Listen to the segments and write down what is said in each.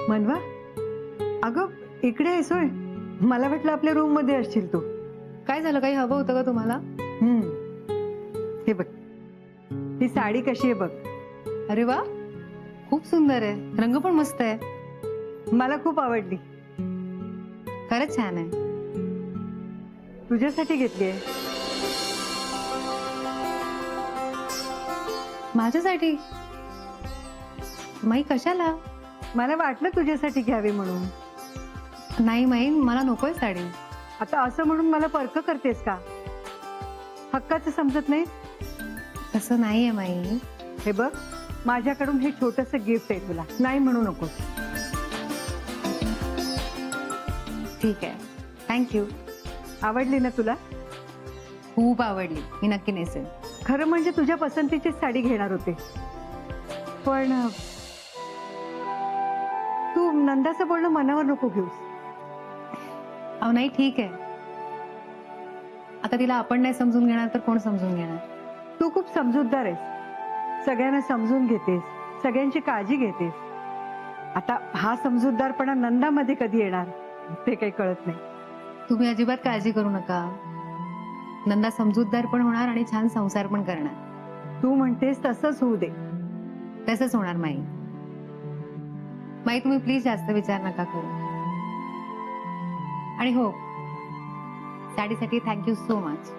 मनवा, अगं इकडे आहेस होय? मला वाटलं आपल्या रूम मध्ये असशील तू. काय झालं, काही हवं होतं का तुम्हाला? हे बघ, ही साडी कशी आहे बघ. अरे वा, खूप सुंदर आहे, रंग पण मस्त आहे. मला खूप आवडली. खरंच छान आहे. तुझ्यासाठी घेतली आहे. माझ्यासाठी? माई कशाला? मला वाटलं तुझ्यासाठी घ्यावी म्हणून. नाही माई, मला नकोय साडी. आता असं म्हणून मला पर्क करतेस का? हक्काचं समजत नाही. तसं नाहीये माई. हे बघ, माझ्याकडून हे छोटस गिफ्ट आहे तुला, नाही म्हणू नकोस. ठीक आहे, थँक्यू. आवडली ना तुला? खूप आवडली, मी नक्की नेसेन. खरं म्हणजे तुझ्या पसंतीचीच साडी घेणार होते, पण तू नंदाचं बोलणं मनावर नको घेऊस. अहो नाही, ठीक आहे. आता तिला आपण नाही समजून घेणार तर कोण समजून घेणार? तू खूप समजूतदार आहेस, सगळ्यांना समजून घेतेस, सगळ्यांची काळजी घेतेस. आता हा समजूतदारपणा नंदामध्ये कधी येणार ते काही कळत नाही. तुम्ही अजिबात काळजी करू नका. नंदा समजूतदार पण होणार आणि छान संसार पण करणार. तू म्हणतेस तसंच होऊ दे. तसंच होणार माई. माई, तुम्ही प्लीज जास्त विचार नका करू. आणि हो, साडीसाठी थँक्यू सो मच.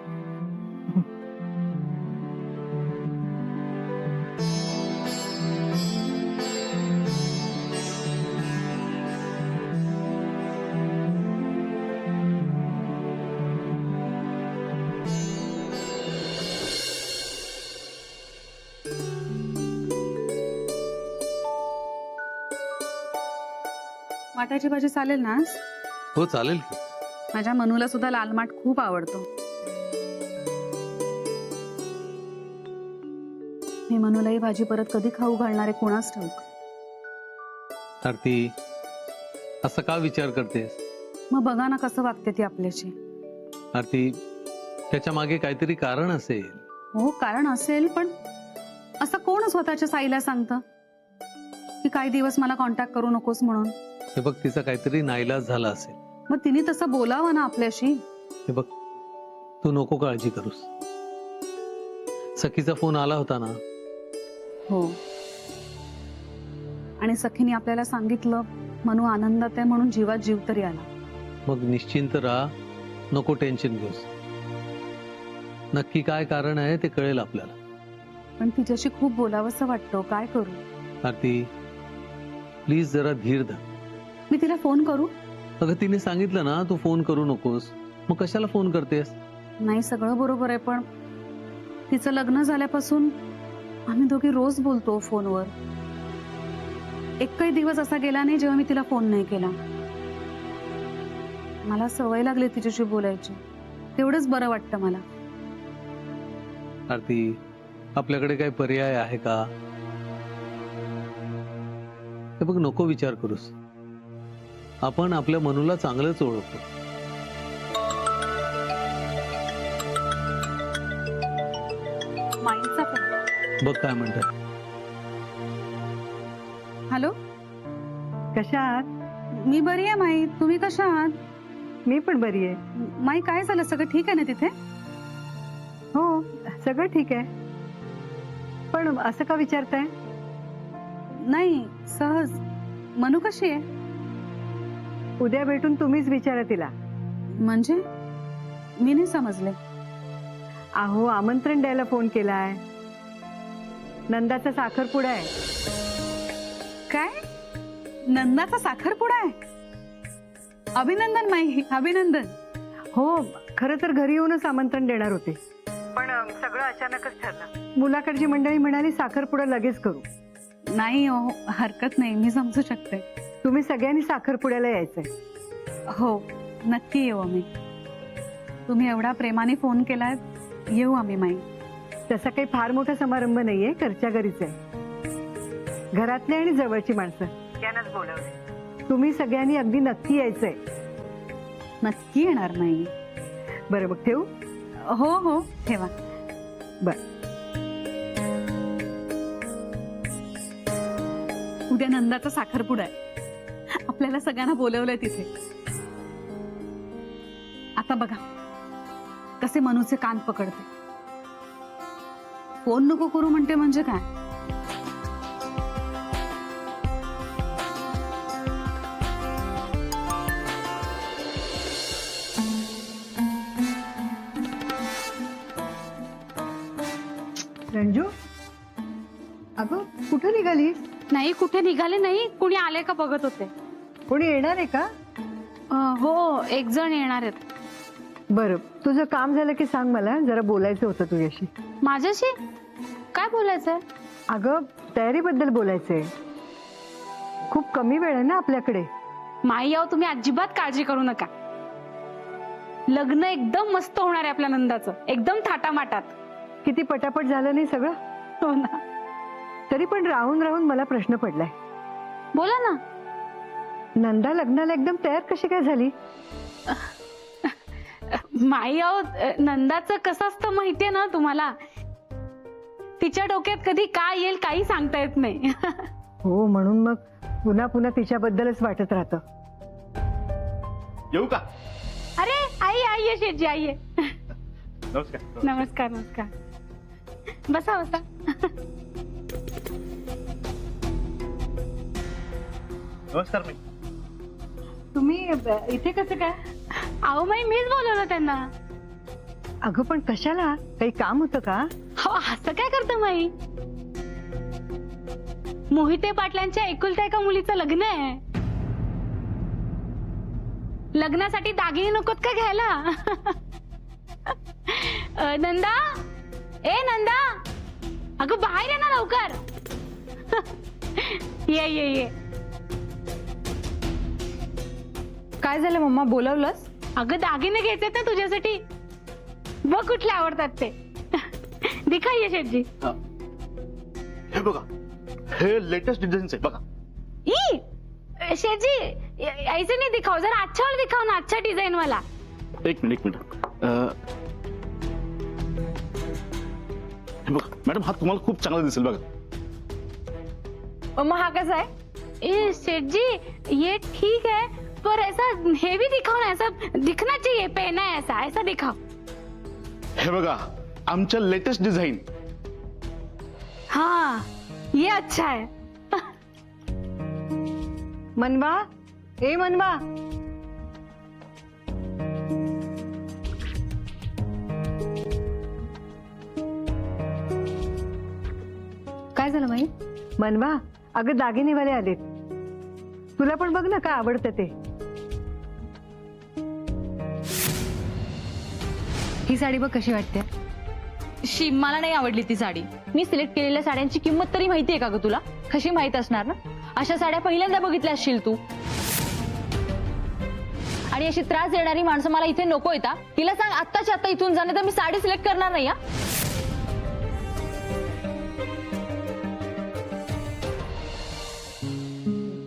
माठाची भाजी चालेल ना? हो चालेल की. माझ्या मनूला सुद्धा लाल माठ खूप आवडतो. मी मनूला ही भाजी परत कधी खाऊ घालणार आहे कोणास ठाऊक. आरती, असा का विचार करतेस? मग बघा ना कसं वागते ती आपल्याशी. आरती, त्याच्या मागे काहीतरी कारण असेल. हो, कारण असेल, पण असं कोण स्वतःच्या साईला सांगतं की काही दिवस मला कॉन्टॅक्ट करू नकोस म्हणून? हे बघ, तिचा काहीतरी नाईलाज झाला असेल. मग तिने तसं बोलावं ना आपल्याशी. हे बघ, तू नको काळजी करूस. सखीचा फोन आला होता ना? हो, आणि सखीने आपल्याला सांगितलं मनू आनंदात आहे म्हणून जीवात जीव तरी आला. मग निश्चिंत राहा, नको टेन्शन घेऊस. नक्की काय कारण आहे ते कळेल आपल्याला. पण तिच्याशी खूप बोलावंसं वाटतं, काय करू? आरती, प्लीज जरा धीर धर. मी तिला फोन करू? अगं तिने सांगितलं ना तू फोन करू नकोस, मग कशाला फोन करतेस? नाही, सगळं बरोबर आहे, पण तिचं लग्न झाल्यापासून आम्ही दोघी रोज बोलतो फोनवर. एकही दिवस असा गेला नाही जेव्हा मी तिला फोन नाही केला. मला सवय लागली तिच्याशी बोलायची, तेवढंच बरं वाटतं मला. आरती, आपल्याकडे काही पर्याय आहे का? हे बघ, नको विचार करूस. आपण आपल्या मनूला चांगलंच ओळखतो. माईचा फोन. बघ काय म्हणतात. हॅलो, कशा आहात? मी बरी आहे माई, तुम्ही कशा आहात? मी पण बरी आहे. माई, काय झालं, सगळं ठीक आहे ना तिथे? हो, सगळं ठीक आहे. पण असं का विचारताय? नाही, सहज. मनू कशी आहे? उद्या भेटून तुम्हीच विचारा तिला. म्हणजे मी नाही समजले. अहो, आमंत्रण द्यायला फोन केलाय. नंदाचा साखरपुडा आहे. काय? नंदाचा साखरपुडा आहे? अभिनंदन माई, अभिनंदन. हो, खरं तर घरी येऊनच आमंत्रण देणार होते, पण सगळं अचानकच ठरलं. मुलाकडची मंडळी म्हणाली साखरपुडा लगेच करू. नाही हो, हरकत नाही, मी समजू शकते. तुम्ही सगळ्यांनी साखरपुड्याला यायचंय. हो, नक्की येऊ आम्ही. तुम्ही एवढा प्रेमाने फोन केलाय, येऊ आम्ही माई. तसा काही फार मोठा समारंभ नाहीये, घरच्या घरीच आहे. घरातली आणि जवळची माणसं यांनाच बोलवले. तुम्ही सगळ्यांनी अगदी नक्की यायचंय. नक्की येणार माई. बरं, मग ठेवू? हो हो, ठेवा. बर. उद्या नंदाचा साखरपुडा आहे. आपल्याला सगळ्यांना बोलवलंय तिथे. आता बघा कसे मनूचे कान पकडते. फोन नको करू म्हणते म्हणजे काय? रंजू, अगं कुठं निघाली? नाही कुठे निघाले नाही, कुणी आले का बघत होते. कोणी येणार आहे का? हो एक जण येणार आहेत. बरं, तुझं काम झालं की सांग, मला जरा बोलायचं होतं तुझ्याशी. माझ्याशी काय बोलायचंय? अगं तयारीबद्दल बोलायचंय. खूप कमी वेळ आहे ना आपल्याकडे. माई याव, तुम्ही अजिबात काळजी करू नका. लग्न एकदम मस्त होणार आहे आपल्या नंदाचं, एकदम थाटामाटात. किती पटापट झालं नाही सगळं. हो ना. तरी पण राहून राहून मला प्रश्न पडलाय. बोला ना. नंदा लग्नाला एकदम तयार कशी काय झाली? माई याव, नंदाचं कसं असतं माहितीये ना तुम्हाला. तिच्या डोक्यात कधी काय येईल काही सांगता येत नाही. हो, म्हणून मग पुन्हा पुन्हा तिच्याबद्दलच वाटत राहतं. येऊ का? अरे आई आई ये शेटजी, आई ये. नमस्कार. नमस्कार नमस्कार. बसा बसा. नमस्कार. मी तुम्ही इथे कसं काय? अहो माई, मीच बोलवलं त्यांना. अगं पण कशाला? काही काम होतं का? हो, असं काय करतं माई? मोहिते पाटलांच्या एकुलत्या एका मुलीचं लग्न आहे. लग्नासाठी दागिने नकोत का घ्यायला? नंदा, ए नंदा, अगं बाहेर ये ना लवकर. ये ये ये. काय झालं मम्मा, बोलवलंस? अगं दागिने घ्यायचे ना तुझ्यासाठी. बघ कुठले आवडतात ते. दिखाइए शेटजी. हे बघा, हे लेटेस्ट डिझाईन्स आहे बघा. ई शेटजी, ऐसे नहीं दिखाओ, जरा अच्छा वाला दिखाओ ना, अच्छा डिजाइन वाला. एक मिनिट. हे बघा मॅडम, हा तुम्हाला खूप चांगला दिसेल बघा. मम्मा हा कसा आहे? ए शेटजी, ये ठीक है, पर ऐसा हेवी दिखाओ ना, ऐसा दिखना चाहिए, पहना है ऐसा, ऐसा दिखाओ. हे बघा, आमच्या लेटेस्ट डिझाईन. हाँ ये अच्छा है. मनवा, ए मनवा. काय झालं माई? मनवा, अगं दागिनेवाले आलेत. तुला पण बघ ना काय आवडतं ते. ही साडी बघ कशी वाटते. मला नाही आवडली ती साडी. मी सिलेक्ट केलेल्या साड्यांची किंमत तरी माहितीये का ग तुला? कशी माहित असणार ना. अशा साड्या पहिल्यांदा बघितल्या असशील तू. आणि अशी त्रास देणारी माणसं मला इथे नको येता. तिला सांग आत्ताच्या आत्ता इथून जाणे, तर मी साडी सिलेक्ट करणार नाही.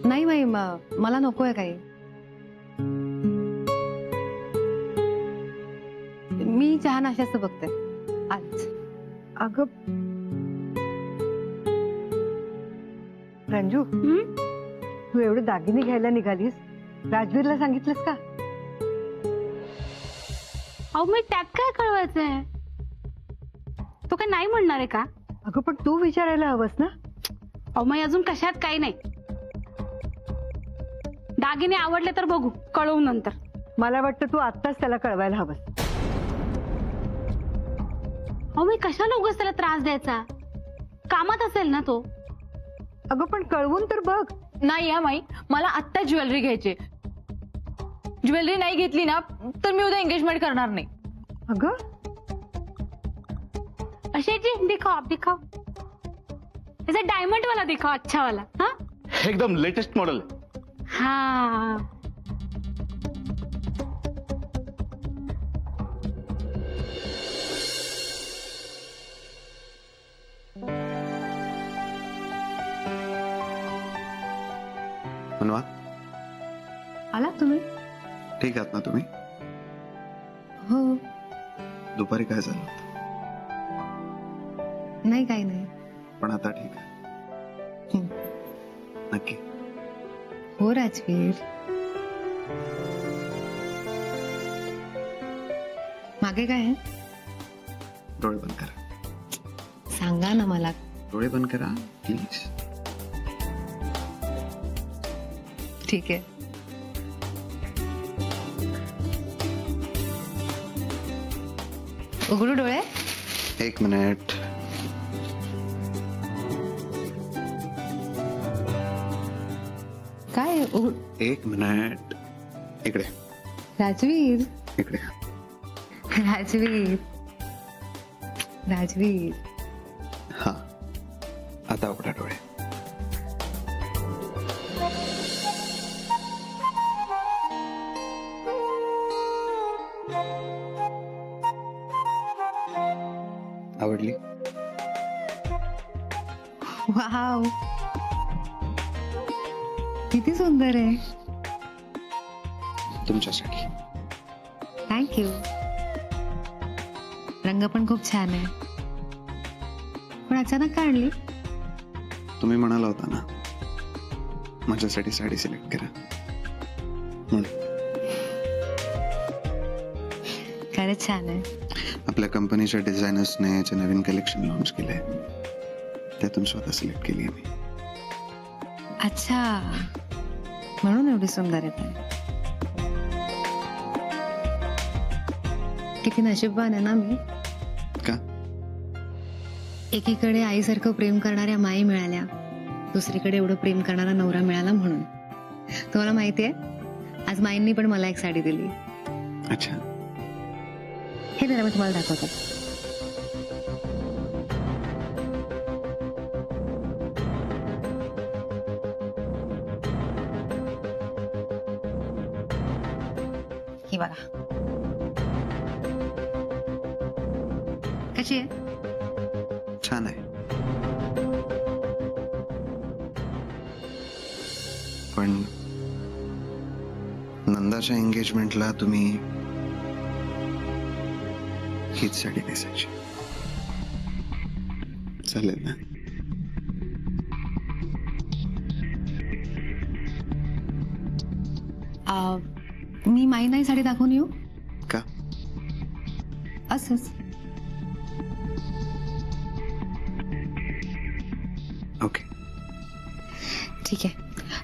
नाही माई, मला नकोय काही. मी चहा नाश्त्याचं बघते आज. अगं रंजू, तू एवढे दागिने घ्यायला निघालीस, राजवीरला सांगितलंस का? अहो मी त्यात काय कळवायचंय? तो काय नाही म्हणणार आहे का? अगं पण तू विचारायला हवंस ना. अहो मी अजून कशात काही नाही. दागिने आवडले तर बघू, कळवू नंतर. मला वाटतं तू आत्ताच त्याला कळवायला हवंस. अहो मी कशाला उगाच त्याला त्रास द्यायचा? कामात असेल ना तो. अगं पण कळवून तर बघ. नाही हा माई, मला आत्ता ज्वेलरी घ्यायची. ज्वेलरी नाही घेतली ना तर मी उद्या एंगेजमेंट करणार नाही. अगं शेटजी दिखाओ, आप दिखाओ. ऐसा डायमंड वाला दिखाओ, अच्छा वाला. हाँ एकदम लेटेस्ट मॉडेल. हाँ मनवा, आला तुम्ही? ठीक आहात ना तुम्ही? हो. दुपारी काय झालं? नाही काही नाही. पण आता ठीक आहे. नक्की हो राजवीर. मागे काय आहे? डोळे बंद करा. सांगा ना मला. डोळे बंद करा प्लीज. ठीक आहे. उघडू डोळे. 1 मिनिट. काय उघड. 1 मिनिट. इकडे राजवीर. इकडे. राजवीर. राजवीर. हा, आता उघडा डोळे. आवडली? वाव, किती सुंदर आहे. तुमच्यासाठी. थँक्यू. रंग पण खूप छान आहे. पण अचानक का आणली? तुम्ही म्हणाला होता ना माझ्यासाठी साडी सिलेक्ट करा म्हणून. खरंच छान आहे. आपल्या कंपनीच्या डिझायनर्सने जे नवीन कलेक्शन लॉन्च केलंय त्यातून स्वतः सिलेक्ट केली आहे मी. अच्छा, म्हणून एवढी सुंदर आहे ती. किती नशीबवान आहे ना मी. का? एकीकडे आईसारखं प्रेम करणाऱ्या माई मिळाल्या, दुसरीकडे एवढं प्रेम करणारा नवरा मिळाला म्हणून. तुम्हाला माहितीये, आज माईंनी पण मला एक साडी दिली. अच्छा. हे जरा मी तुम्हाला दाखवते. ही बघा. कशी आहे? छान आहे. पण नंदाच्या एंगेजमेंटला तुम्ही हीच साडी नेसायची. चालेल ना? मी माई नाही साडी दाखवून येऊ? का? असंच. ओके. ठीक आहे,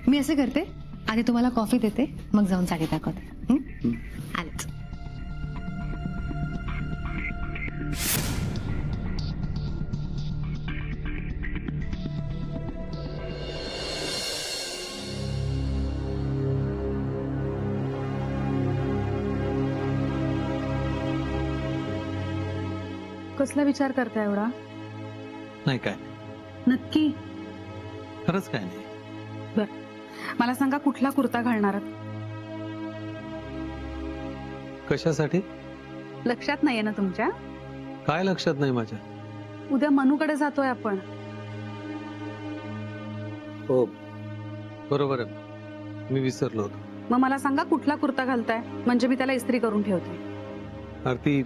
मी असं करते, आधी तुम्हाला कॉफी देते, मग जाऊन साडी दाखवते. हं? आलेच. कसला विचार करताय एवढा? नाही काय, नक्की खरंच काय नाही. मला सांगा, कुठला कुर्ता घालणार आहात? कशासाठी? लक्षात नाहीये ना तुमच्या? काय लक्षात नाही माझ्या? उद्या मनूकडे जातोय आपण. हो बरोबर आहे, मी विसरलो होतो. मग मला सांगा, कुठला कुर्ता घालताय, म्हणजे मी त्याला इस्त्री करून ठेवते. आरती,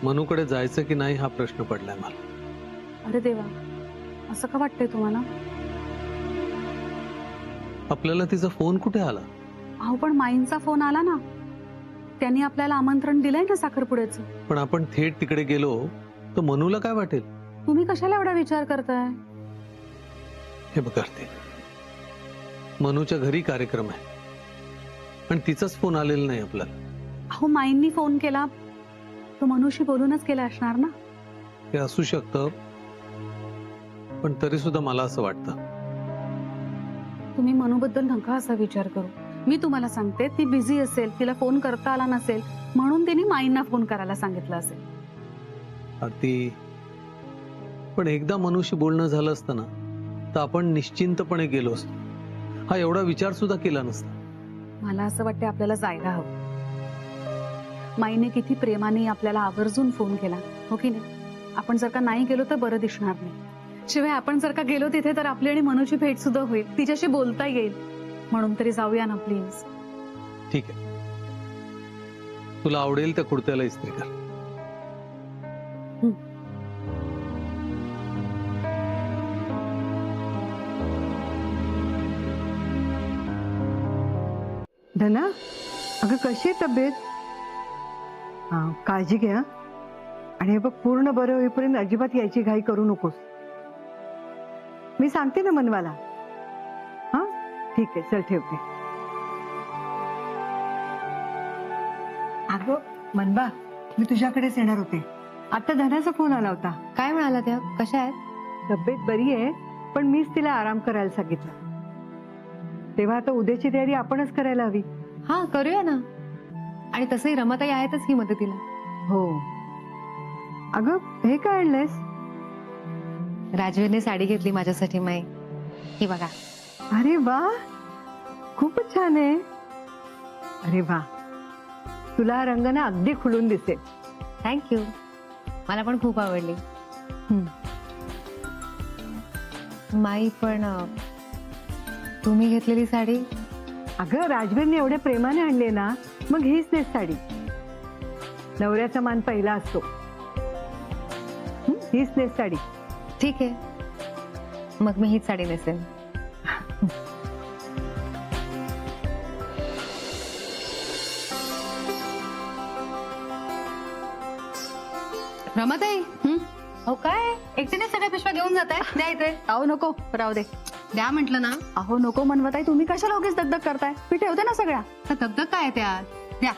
मनूकडे जायचं की नाही हा प्रश्न पडलाय मला. अरे देवा, असं का वाटतंय तुम्हाला? आपल्याला तिचा फोन कुठे आला? अहो, पण माईंचा फोन आला ना. त्यांनी आपल्याला आमंत्रण दिलंय ना साखरपुड्याचं. पण आपण थेट तिकडे गेलो तर मनूला काय वाटेल? तुम्ही कशाला एवढा विचार करताय? हे बघ आरती, मनूच्या घरी कार्यक्रम आहे आणि तिचाच फोन आलेला नाही आपल्याला. अहो, माईंनी फोन केला तो मनुष्य बोलूनच केला असणार ना. हे असू शकतं, पण तरी सुद्धा मला असं वाटतं. तुम्ही मनूबद्दल नका असा विचार करू. मी तुम्हाला सांगते, ती बिझी असेल, तिला फोन करता आला नसेल, म्हणून तिने माईंना फोन करायला सांगितलं असेल. आरती, पण एकदा मनूशी बोलणं झालं असतं ना तर आपण निश्चिंतपणे गेलो असतो. हा एवढा विचार सुद्धा केला नसता. मला असं वाटतं आपल्याला जायला हवं. माईने किती प्रेमाने आपल्याला आवर्जून फोन केला, हो की नाही? आपण जर का नाही गेलो तर बरं दिसणार नाही. शिवाय आपण जर का गेलो तिथे तर आपली आणि मनूची भेट सुद्धा होईल, तिच्याशी बोलता येईल. म्हणून तरी जाऊया ना प्लीज. ठीक आहे, तुला आवडेल त्या कुर्त्याला इस्त्री कर. धना, अगं कशी आहे तब्येत? हा, काळजी घ्या. आणि हे बघ, पूर्ण बरं होईपर्यंत अजिबात यायची घाई करू नकोस. मी सांगते ना मनवाला. हा ठीक आहे, चल ठेवते. अगं मनवा, मी तुझ्याकडेच येणार होते. आता धनाचा फोन आला होता. काय म्हणाला त्या? कशा आहेत? तब्येत बरी आहे, पण मीच तिला आराम करायला सांगितलं. तेव्हा आता उद्याची तयारी आपणच करायला हवी. हा, करूया ना. आणि तसंही रमाताई आहेतच की मदतीला. हो. अगं हे काय आणलंयस? राजवीरने साडी घेतली माझ्यासाठी माई. ही बघा. अरे वा, खूपच छान आहे. अरे वा, तुला हा रंग ना अगदी खुलून दिसेल. थँक्यू. मला पण खूप आवडली. माई, पण तुम्ही घेतलेली साडी? अगं राजवीरने एवढ्या प्रेमाने आणले ना, मग हीच नेस साडी. नवऱ्याचा मान पहिला असतो. हीच नेस साडी. ठीक आहे, मग मी हीच साडी नेसेन. रमाताई, हो काय एकटीने सगळ्या पिशव्या घेऊन जात आहे? द्या इथे. अहो नको, राहू दे. द्या म्हटलं ना. अहो नको मनवताई, तुम्ही कशाला उगीच दगदग करताय? मी ठेवते ना सगळ्या. तर दगदग काय आहे त्यात? द्या.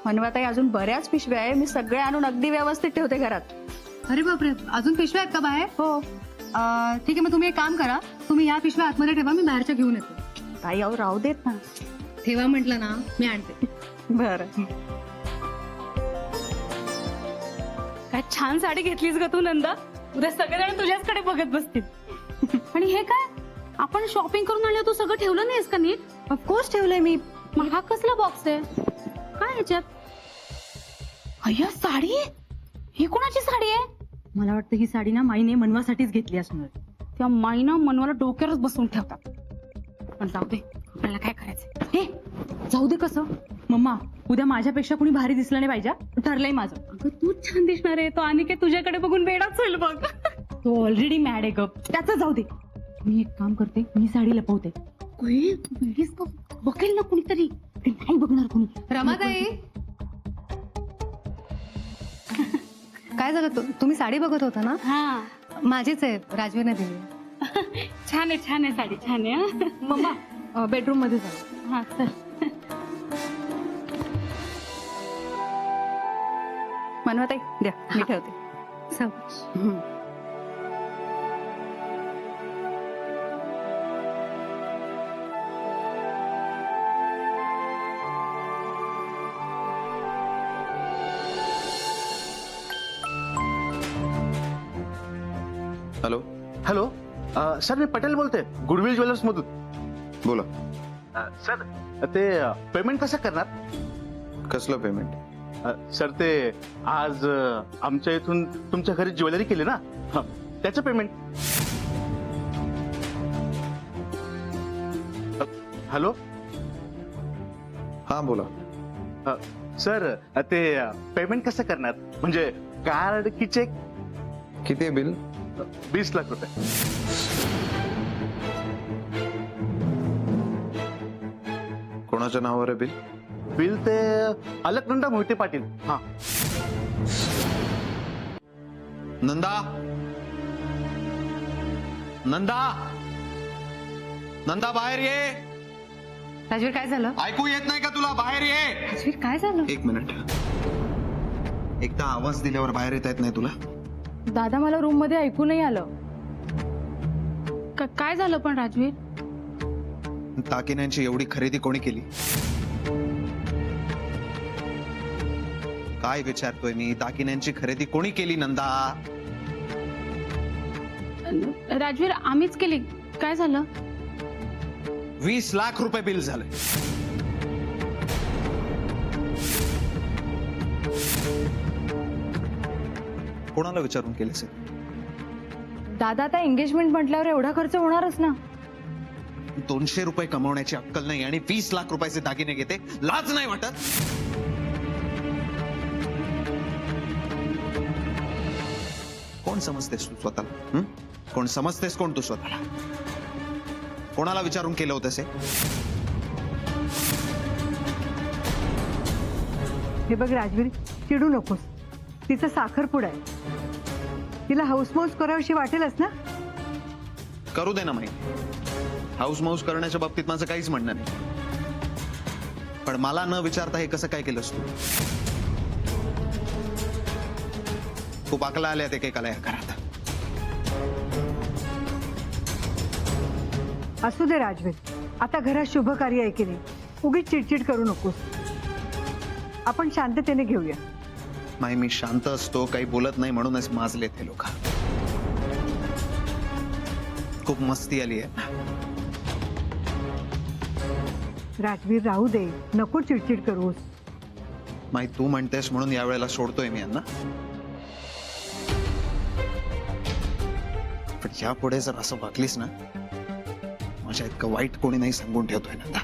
मनवताई, अजून बऱ्याच पिशव्या आहे. मी सगळ्या आणून अगदी व्यवस्थित ठेवते घरात. अरे बापरे, अजून पिशव्या आहेत का बाहेर? हो. ठीक आहे, मग तुम्ही एक काम करा, तुम्ही या पिशव्या आतमध्ये ठेवा, मी बाहेरच्या घेऊन येते. ताई अहो राहू देत ना. ठेवा म्हटलं ना, मी आणते. बरं. काय छान साडी घेतलीस ग तू नंदा. उद्या सगळेजण तुझ्याचकडे बघत बसतील. आणि हे काय, आपण शॉपिंग करून आणलं, तू सगळं ठेवलं नाहीस का नीट? ऑफकोर्स ठेवलंय मी. मग हा कसला बॉक्स आहे? काय ह्याच्यात? अय्या, साडी? ही कोणाची साडी आहे? मला वाटतं ही साडी ना माईने मनवासाठीच घेतली असणार. त्या माईना मनवाला डोक्यावरच बसवून ठेवतात. पण जाऊ दे, आपल्याला काय करायचं? हे जाऊ दे. कसं मम्मा, उद्या माझ्यापेक्षा कुणी भारी दिसलं नाही पाहिजे. ठरलंय माझं. अगं तूच छान दिसणार आहे. तो अनिकेत तुझ्याकडे बघून वेडाच होईल बघ. तो ऑलरेडी मॅड आहे ग. त्याचं जाऊ दे. मी एक काम करते, मी साडी लपवते. बघेल ना कुणीतरी. नाही बघणार कुणी. रमाताई, काय झालं? तुम्ही साडी बघत होता ना? हा, माझीच आहे, राजवीरने दिली. छान आहे, छान आहे साडी, छान आहे. हा. मम्मा बेडरूम मध्ये जा. हा चल. मनवताई द्या, मी ठेवते. सावकाश. हॅलो. हॅलो, सर मी पटेल बोलते, गुडविल ज्वेलर्स मधून. बोला. सर ते पेमेंट कसं करणार? कसलं पेमेंट? सर ते आज आमच्या इथून तुमच्या घरी ज्वेलरी केली ना, त्याचं पेमेंट. हॅलो. हा बोला. सर ते पेमेंट कसं करणार? म्हणजे कार्ड की चेक? किती आहे बिल? 20 लाख रुपये. कोणाच्या नावावर आहे बिल? बिल ते अलकनंदा मोहिते पाटील. हा. नंदा, नंदा, नंदा बाहेर ये. राजवीर, काय झालं? ऐकू येत नाही का तुला? बाहेर ये. राजवीर, काय झालं? एक मिनिट. एकदा आवाज दिल्यावर बाहेर येता येत नाही तुला? दादा, मला रूम मध्ये ऐकू नाही आलं. काय झालं पण राजवीर? दागिन्यांची एवढी खरेदी कोणी केली? काय विचारतोय मी? दागिन्यांची खरेदी कोणी केली नंदा? राजवीर, आम्हीच केली. काय झालं? 20 लाख रुपये बिल झाले. कोणाला विचारून केले सर? दादा, आता एंगेजमेंट म्हटल्यावर एवढा खर्च होणारच ना. 200 रुपये कमावण्याची अक्कल नाही आणि 20 लाख रुपयाचे दागिने घेते. लाज नाही वाटत? कोण समजतेस तू स्वतःला? कोण समजतेस? कोण तू स्वतःला? कोणाला विचारून केलं होतं हे? हे बघ राजवीर, चिडू नकोस. तिचं साखरपुडा आहे. तिला हाऊसमौस करावीशी वाटेलच ना. करू दे ना माई. हाऊस माऊस करण्याच्या बाबतीत माझं काहीच म्हणणं नाही, पण मला न विचारता हे कसं काय केलंस तू? खूप अकला आल्यात एकेकाला या घरात. असू दे राजवीर, आता घरात शुभ कार्य आहे की नाही, उगीच चिडचिड करू नकोस. आपण शांततेने घेऊया. माई, मी शांत असतो, काही बोलत नाही म्हणूनच माजले ते लोक. खूप मस्ती आली आहे. राजवीर राहू दे, नको चिडचिड करूस. माई, तू म्हणतेस म्हणून यावेळेला सोडतोय मी यांना, पण यापुढे जर असं वागलीस ना, माझ्या इतकं वाईट कोणी नाही सांगून ठेवतोय ना.